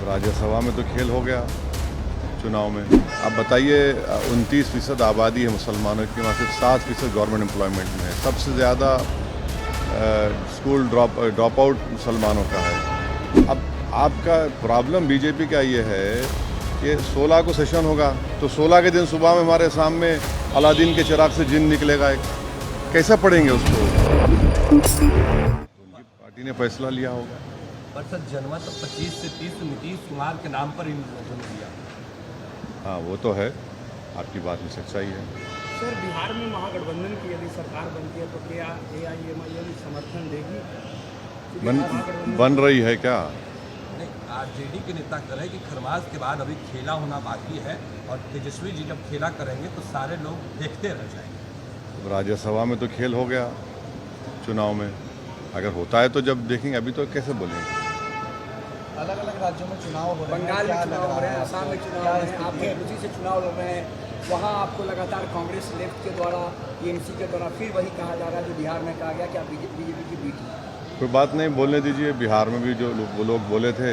राज्यसभा में तो खेल हो गया चुनाव में। अब बताइए 29% आबादी है मुसलमानों की, वहाँ सिर्फ 7% गवर्नमेंट एम्प्लॉयमेंट में है। सबसे ज़्यादा स्कूल ड्रॉप आउट मुसलमानों का है। अब आपका प्रॉब्लम बीजेपी का ये है कि 16 को सेशन होगा तो 16 के दिन सुबह में हमारे सामने अलादीन के चिराग से जिन निकलेगा एक, कैसा पढ़ेंगे उसको? उनकी पार्टी ने फैसला लिया होगा। पर सर जनमत 25 से 30 नीतीश कुमार के नाम पर इन्होंने दिया। हाँ वो तो है, आपकी बात में सच्चाई है। सर बिहार में महागठबंधन की यदि सरकार बनती है तो क्या AIMIM समर्थन देगी? बन रही है क्या? नहीं, आरजेडी के नेता कह रहे हैं कि खरमास के बाद अभी खेला होना बाकी है और तेजस्वी जी जब खेला करेंगे तो सारे लोग देखते रह जाएंगे। राज्यसभा में तो खेल हो गया चुनाव में, अगर होता है तो जब देखेंगे, अभी तो कैसे बोलेंगे। अलग अलग राज्यों में चुनाव हो रहे हैं, बंगाल में चुनाव हो रहे हैं, असम में चुनाव हो रहे हैं, आपके उसी से चुनाव लड़ रहे हैं। वहाँ आपको लगातार कांग्रेस लेफ्ट के द्वारा TMC के द्वारा फिर वही कहा जा रहा है जो बिहार में कहा गया कि आप बीजेपी की बीट है। कोई बात नहीं, बोलने दीजिए। बिहार में भी जो वो लोग बोले थे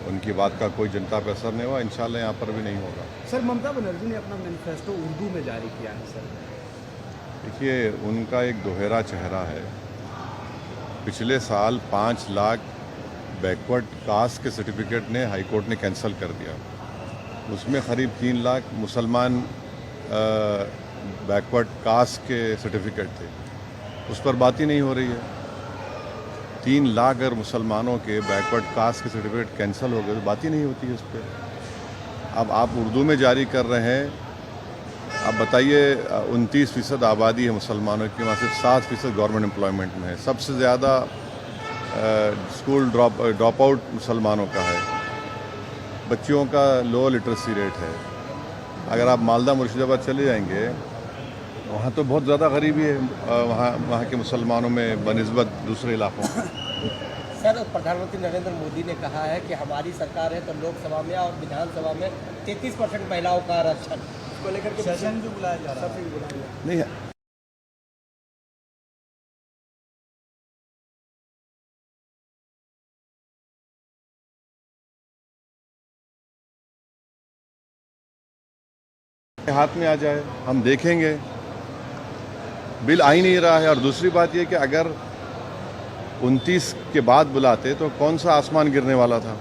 उनकी बात का कोई जनता पर असर नहीं हुआ, इंशाल्लाह यहाँ पर भी नहीं होगा। सर ममता बनर्जी ने अपना मैनिफेस्टो उर्दू में जारी किया है सर। देखिए उनका एक दोहरा चेहरा है। पिछले साल 5 लाख बैकवर्ड कास्ट के सर्टिफिकेट ने हाई कोर्ट ने कैंसिल कर दिया। उसमें करीब 3 लाख मुसलमान बैकवर्ड कास्ट के सर्टिफिकेट थे, उस पर बात ही नहीं हो रही है। 3 लाख अगर मुसलमानों के बैकवर्ड कास्ट के सर्टिफिकेट कैंसिल हो गए तो बात ही नहीं होती है उस पर। अब आप उर्दू में जारी कर रहे हैं। अब बताइए 29% आबादी है मुसलमानों की, वहाँ सिर्फ 7% गवर्नमेंट एम्प्लॉयमेंट में है। सबसे ज़्यादा स्कूल ड्रॉप आउट मुसलमानों का है। बच्चियों का लो लिटरेसी रेट है। अगर आप मालदा मुर्शिदाबाद चले जाएंगे वहाँ तो बहुत ज़्यादा गरीबी है वहाँ के मुसलमानों में बनिस्बत दूसरे इलाकों में। सर प्रधानमंत्री नरेंद्र मोदी ने कहा है कि हमारी सरकार है तो लोकसभा में और विधानसभा में 33% महिलाओं का आरक्षण को लेकर के सेशन जो बुलाया जा रहा है नहीं है। हाथ में आ जाए हम देखेंगे। बिल आ ही नहीं रहा है। और दूसरी बात यह कि अगर 29 के बाद बुलाते तो कौन सा आसमान गिरने वाला था।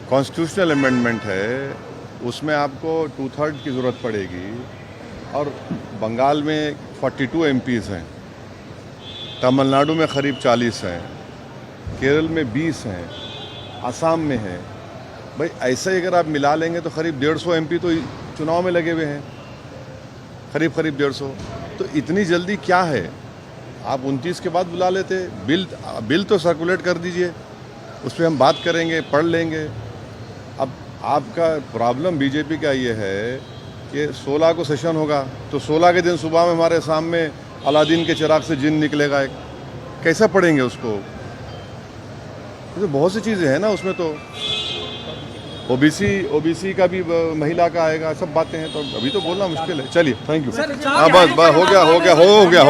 कॉन्स्टिट्यूशनल अमेंडमेंट है, उसमें आपको 2/3 की ज़रूरत पड़ेगी। और बंगाल में 42 MPs हैं, तमिलनाडु में करीब 40 हैं, केरल में 20 हैं, असम में है। भाई ऐसा ही अगर आप मिला लेंगे तो करीब 150 MP तो चुनाव में लगे हुए हैं, करीब 150। तो इतनी जल्दी क्या है? आप 29 के बाद बुला लेते। बिल तो सर्कुलेट कर दीजिए, उस पर हम बात करेंगे, पढ़ लेंगे। अब आपका प्रॉब्लम बीजेपी का ये है कि 16 को सेशन होगा तो 16 के दिन सुबह में हमारे सामने अलादीन के चिराग से जिन निकलेगा एक, कैसा पढ़ेंगे उसको? तो बहुत सी चीज़ें हैं ना उसमें। तो ओबीसी का भी महिला का आएगा, सब बातें हैं। तो अभी तो बोलना मुश्किल है। चलिए, थैंक यू। हाँ बस हो गया।